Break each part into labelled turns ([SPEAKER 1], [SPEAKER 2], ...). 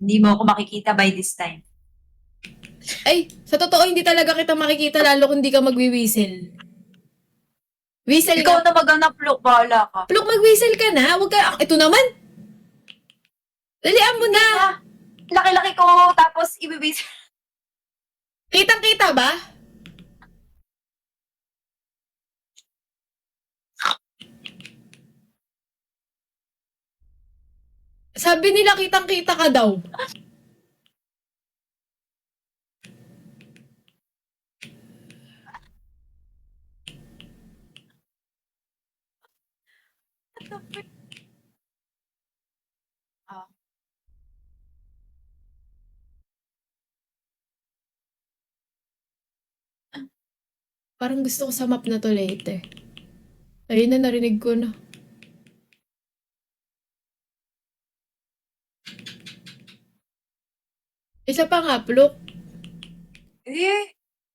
[SPEAKER 1] Hindi mo ako makikita by this time.
[SPEAKER 2] Ay, sa totoo, hindi talaga kita makikita lalo kung di ka magwi-whistle. Whistle
[SPEAKER 1] Ikaw
[SPEAKER 2] nga.
[SPEAKER 1] na mag-anak, Pluk. Bahala ka.
[SPEAKER 2] Pluk, mag-whistle ka na. Huwag ka, ito naman. Dalian mo
[SPEAKER 1] Hindi
[SPEAKER 2] na.
[SPEAKER 1] nga. Laki-laki ko, tapos ibibis.
[SPEAKER 2] Kitang-kita ba? Sabi nila kitang-kita ka daw.
[SPEAKER 1] Ah.
[SPEAKER 2] Parang gusto ko sa map na to later. Ayun na, narinig ko na. Isa pa nga, Pluk.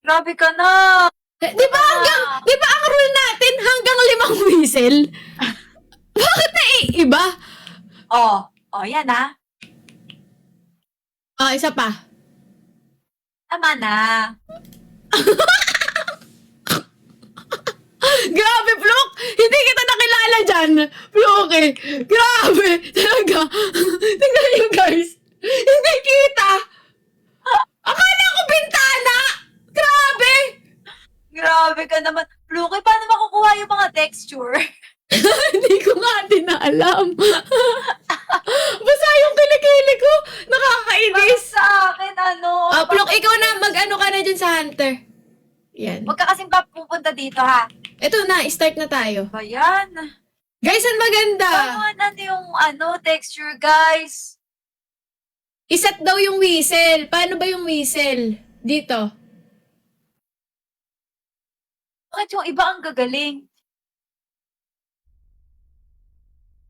[SPEAKER 1] Grabe ka na.
[SPEAKER 2] Di ba ang rule natin hanggang 5 whistle? Bakit na iba?
[SPEAKER 1] Yan ah.
[SPEAKER 2] Ah, isa pa.
[SPEAKER 1] Tama na.
[SPEAKER 2] Grabe, Pluk! Hindi kita nakilala dyan! Pluk eh! Grabe! Talaga! Tingnan nyo guys! Hindi kita! Akala ko bintana! Grabe!
[SPEAKER 1] Grabe ka naman. Pluki, paano makukuha yung mga texture?
[SPEAKER 2] Hindi ko nga din na alam. Basta yung kilikili ko,
[SPEAKER 1] Bakit
[SPEAKER 2] nakakainis.
[SPEAKER 1] sa akin, ano?
[SPEAKER 2] Ah, Pluk, ikaw na, mag-ano ka na dyan sa Hunter. Yan.
[SPEAKER 1] Huwag ka kasing pupunta dito, ha?
[SPEAKER 2] Ito na, start na tayo.
[SPEAKER 1] Ba yan?
[SPEAKER 2] Guys, ang maganda!
[SPEAKER 1] Paano yung texture, guys?
[SPEAKER 2] Iset daw yung whistle. Paano ba yung whistle? Dito.
[SPEAKER 1] Bakit yung iba ang gagaling?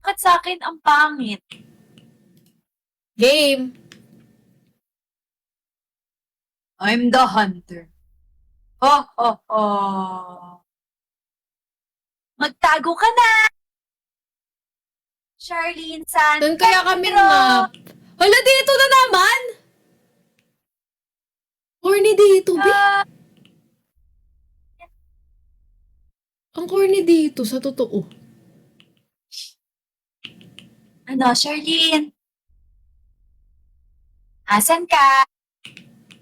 [SPEAKER 1] Bakit sa akin ang pangit?
[SPEAKER 2] Game.
[SPEAKER 1] I'm the hunter. Oh. Magtago ka na! Charlene San
[SPEAKER 2] Doon kaya kami
[SPEAKER 1] Pedro!
[SPEAKER 2] map. Hala, dito na naman! Corny dito, be.
[SPEAKER 1] Ah,
[SPEAKER 2] Ang corny dito, sa totoo.
[SPEAKER 1] Charlene? Asan ka?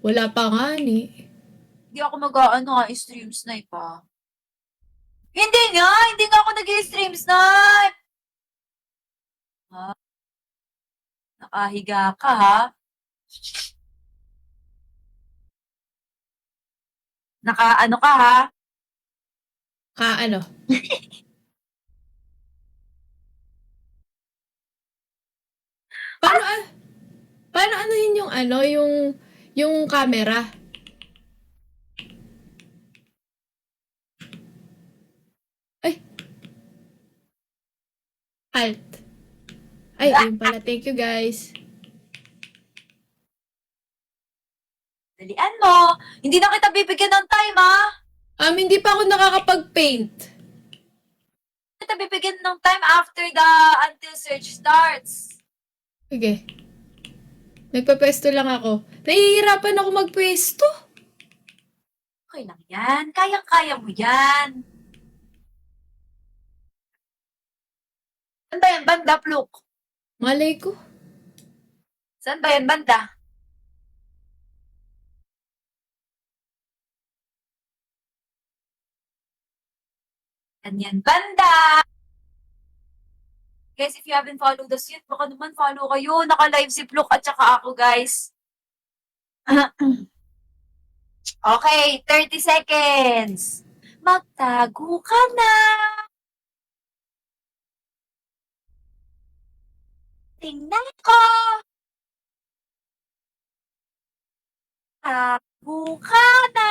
[SPEAKER 2] Wala pa nga ni.
[SPEAKER 1] Hindi ako stream snipe pa. Hindi nga ako nag-stream snipe. Ha? Nakahiga ka, ha? Naka-ano ka, ha?
[SPEAKER 2] Ano? Paano, paano ano yun yung yung camera? Ay. Alt. Ay, ayun pala. Thank you, guys.
[SPEAKER 1] Dalian mo. Hindi na kita bibigyan ng time, ha?
[SPEAKER 2] Hindi pa ako nakakapag-paint.
[SPEAKER 1] Kita bibigyan ng time after the until search starts.
[SPEAKER 2] Sige. Nagpapwesto lang ako. Nahihirapan ako magpwesto.
[SPEAKER 1] Okay lang yan. Kayang-kaya mo yan. Saan ba yan banda, Pluk?
[SPEAKER 2] Malay ko.
[SPEAKER 1] Saan ba yan banda? Ganyan banda! Guys, if you haven't followed us yet, baka naman follow kayo. Naka-live si Pluk at saka ako, guys. Okay, 30 seconds. Magtago ka na. Tingnan ko. Tago ka na.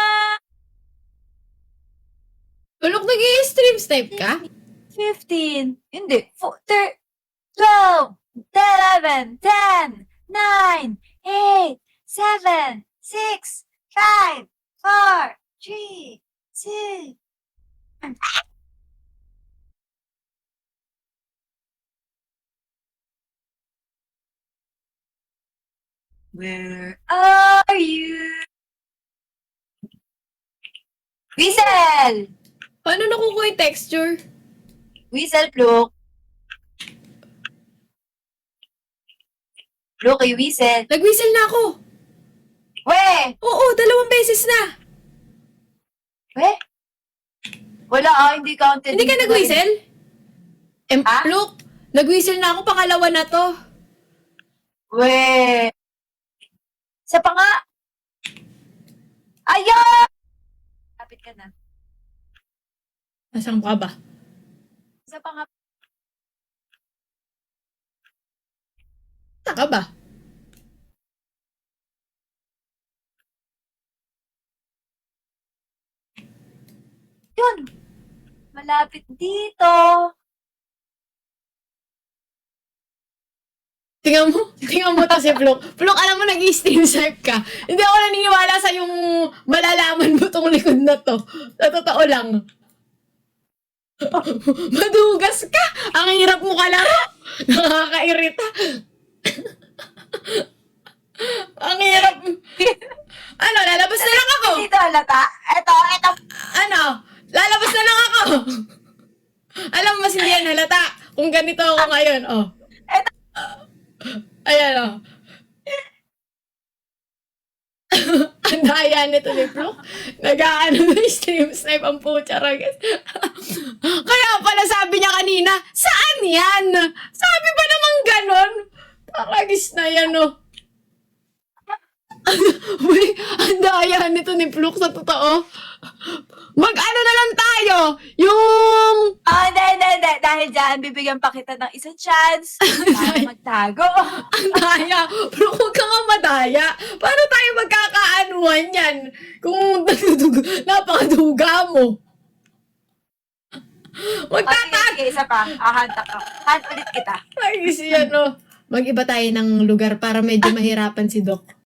[SPEAKER 2] Tulog nag-i-stream snipe ka?
[SPEAKER 1] 15. Hindi. 12, 11, 10, 9, 8, 7, 6, 5, 4, 3, 2, Where are you? Whistle!
[SPEAKER 2] Paano nakukuha yung texture?
[SPEAKER 1] Whistle, Pluk. Pluk, you whistle.
[SPEAKER 2] Nag-whistle na ako.
[SPEAKER 1] We!
[SPEAKER 2] Oo, 2 beses na.
[SPEAKER 1] We? Wala hindi counted.
[SPEAKER 2] Hindi ka nag-whistle?
[SPEAKER 1] Ha?
[SPEAKER 2] Look, nag-whistle na ako, pangalawa na to.
[SPEAKER 1] We! Isa pa nga. Ayun! Lapit ka na.
[SPEAKER 2] Nasaan ka ba?
[SPEAKER 1] Isa pa nga.
[SPEAKER 2] Nasaan ka ba?
[SPEAKER 1] Yun. Malapit dito.
[SPEAKER 2] Tingnan mo to si Flok. Flok, alam mo, nag-stream shark ka. Hindi ako naniniwala sa yung malalaman mo tong likod na to. Sa totoo lang. Madugas ka! Ang hirap mo kalaro! Nakakairita. Ang hirap. Ano, lalabas na lang ako.
[SPEAKER 1] Dito halata. Ito.
[SPEAKER 2] Ano, lalabas na lang ako. Alam mo, hindi yan halata. Kung ganito ako ngayon, oh.
[SPEAKER 1] Eto.
[SPEAKER 2] Ayan, oh. Ang daya nito ni Flo. Nag-aano na stream snipe ang putsara, guys. Kaya pala sabi niya kanina, saan yan? Sabi ba naman ganon? Taragis na yan, oh. Uy, ang daya nito ni Flo sa totoo. Mag-ano na lang tayo? Yung...
[SPEAKER 1] Hindi. Dahil dyan, bibigyan pa kita ng isang chance para magtago.
[SPEAKER 2] Ang daya. Pero huwag ka nga madaya. Paano tayo magkakaanuhan yan? Kung napakaduga mo.
[SPEAKER 1] Sige, isa pa. Ahanta ka. Hunt ulit kita.
[SPEAKER 2] Ay, siya, no. Mag-iba tayo ng lugar para medyo mahirapan si Doc.